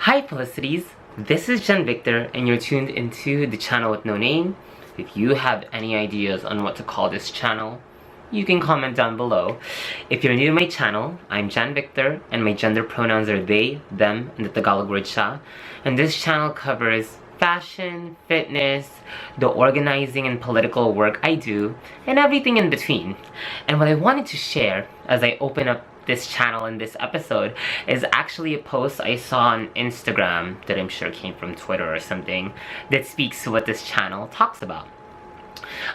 Hi Felicities, this is Jen Victor and you're tuned into the channel with no name. If you have any ideas on what to call this channel, you can comment down below. If you're new to my channel, I'm Jen Victor and my gender pronouns are they, them, and the Tagalog word siya. And this channel covers fashion, fitness, the organizing and political work I do, and everything in between. And what I wanted to share as I open up this channel in this episode is actually a post I saw on Instagram that I'm sure came from Twitter or something that speaks to what this channel talks about.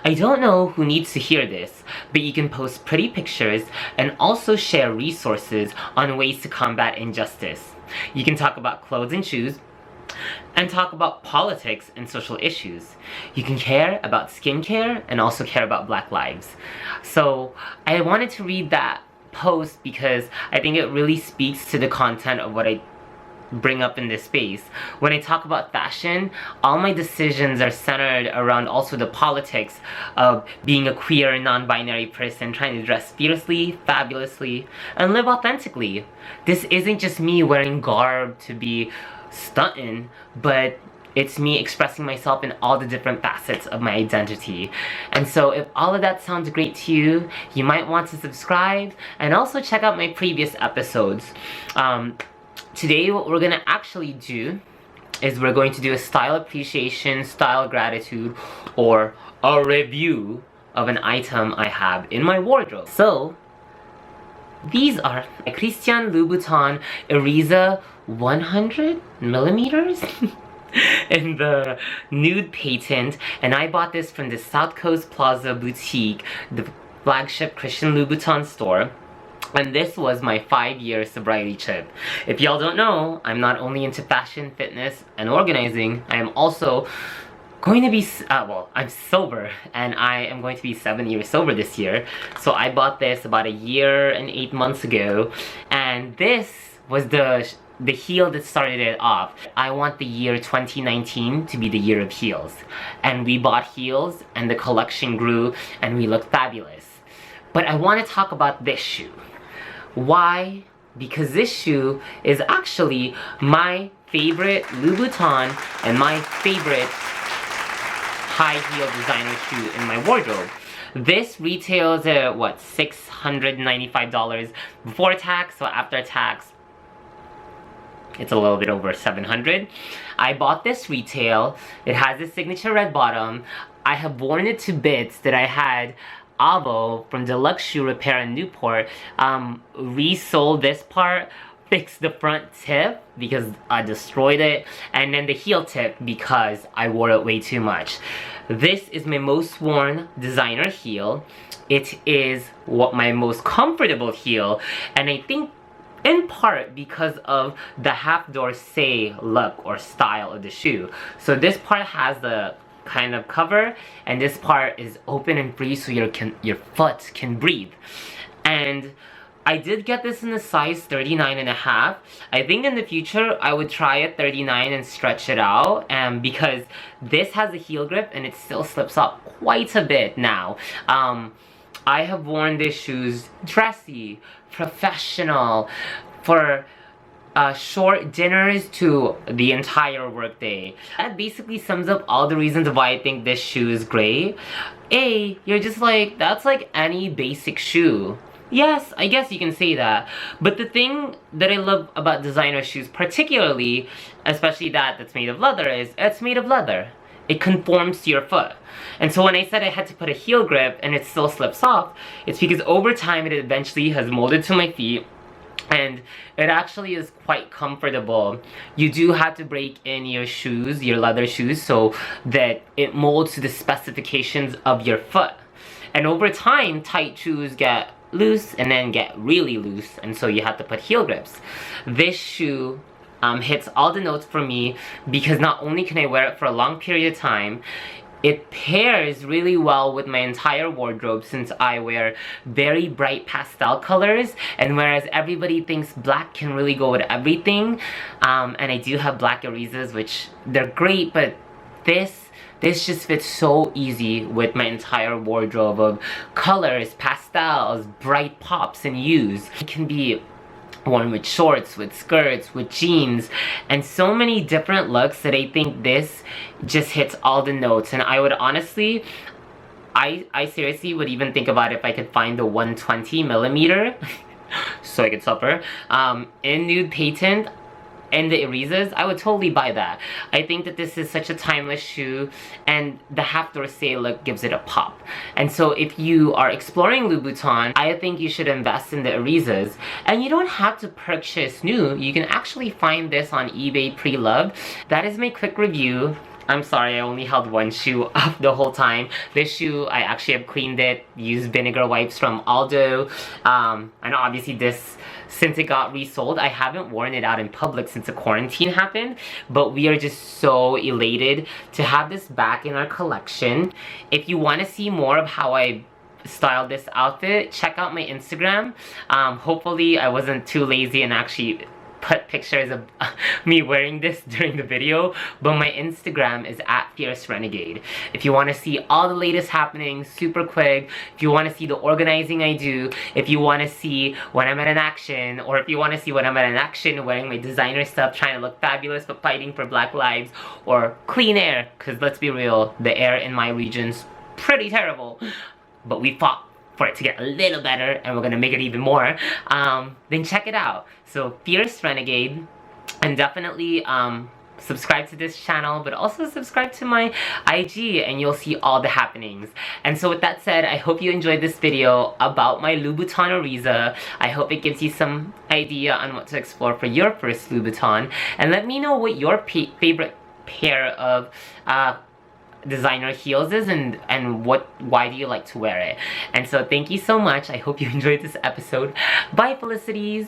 I don't know who needs to hear this, but you can post pretty pictures and also share resources on ways to combat injustice. You can talk about clothes and shoes, and talk about politics and social issues. You can care about skincare and also care about Black lives. So I wanted to read that post because I think it really speaks to the content of what I bring up in this space. When I talk about fashion, all my decisions are centered around also the politics of being a queer, non-binary person trying to dress fiercely, fabulously, and live authentically. This isn't just me wearing garb to be stunting, but it's me expressing myself in all the different facets of my identity. And so if all of that sounds great to you, you might want to subscribe and also check out my previous episodes. Today what we're gonna actually do is we're going to do a style appreciation, style gratitude, or a review of an item I have in my wardrobe. So these are Christian Louboutin Iriza 100 millimeters in the Nude Patent, and I bought this from the South Coast Plaza boutique, the flagship Christian Louboutin store. And this was my 5-year sobriety trip. If y'all don't know, I'm not only into fashion, fitness, and organizing, I am also going to be, I'm sober, and I am going to be 7 years sober this year. So I bought this about 1 year and 8 months ago, and this was the heel that started it off. I want the year 2019 to be the year of heels. And we bought heels, and the collection grew, and we looked fabulous. But I want to talk about this shoe. Why? Because this shoe is actually my favorite Louboutin and my favorite high heel designer shoe in my wardrobe. This retails at what, $695 before tax, so after tax it's a little bit over $700. I bought this retail. It has a signature red bottom. I have worn it to bits that I had Avo from Deluxe Shoe Repair in Newport resold this part, fixed the front tip because I destroyed it, and then the heel tip because I wore it way too much. This is my most worn designer heel. It is my most comfortable heel, and I think in part because of the half dorsé look or style of the shoe. So this part has the kind of cover, and this part is open and free so your foot can breathe. And I did get this in a size 39.5. I think in the future I would try a 39 and stretch it out, because this has a heel grip and it still slips up quite a bit now. I have worn these shoes dressy, professional, for short dinners to the entire workday. That basically sums up all the reasons why I think this shoe is great. A, you're just like, that's like any basic shoe. Yes, I guess you can say that. But the thing that I love about designer shoes, particularly, especially that's made of leather, is it's made of leather. It conforms to your foot. And so when I said I had to put a heel grip and it still slips off, it's because over time it eventually has molded to my feet, and it actually is quite comfortable. You do have to break in your shoes, your leather shoes, so that it molds to the specifications of your foot. And over time, tight shoes get loose and then get really loose, and so you have to put heel grips. This shoe hits all the notes for me because not only can I wear it for a long period of time, it pairs really well with my entire wardrobe since I wear very bright pastel colors, and whereas everybody thinks black can really go with everything, and I do have black Irizas, which they're great, but this just fits so easy with my entire wardrobe of colors, pastels, bright pops, and hues. It can be worn with shorts, with skirts, with jeans, and so many different looks that I think this just hits all the notes. And I would honestly, I seriously would even think about if I could find the 120 millimeter so I could suffer in Nude Patent and the Irizas. I would totally buy that. I think that this is such a timeless shoe, and the half dorsé look gives it a pop. And so if you are exploring Louboutin, I think you should invest in the Irizas. And you don't have to purchase new. You can actually find this on eBay pre-loved. That is my quick review. I'm sorry, I only held one shoe up the whole time. This shoe, I actually have cleaned it, used vinegar wipes from Aldo. And obviously this, since it got resold, I haven't worn it out in public since the quarantine happened. But we are just so elated to have this back in our collection. If you want to see more of how I styled this outfit, check out my Instagram. Hopefully I wasn't too lazy and actually put pictures of me wearing this during the video, but my Instagram is @FierceRenegade. If you want to see all the latest happenings super quick, if you want to see the organizing I do, if you want to see when I'm at an action, or if you want to see when I'm at an action wearing my designer stuff, trying to look fabulous but fighting for Black lives, or clean air, because let's be real, the air in my region's pretty terrible, but we fought for it to get a little better, and we're gonna make it even more, then check it out. So Fierce Renegade, and definitely subscribe to this channel, but also subscribe to my IG, and you'll see all the happenings. And so with that said, I hope you enjoyed this video about my Louboutin Iriza. I hope it gives you some idea on what to explore for your first Louboutin, and let me know what your favorite pair of designer heels is, and why do you like to wear it. And so thank you so much. I hope you enjoyed this episode. Bye, felicities.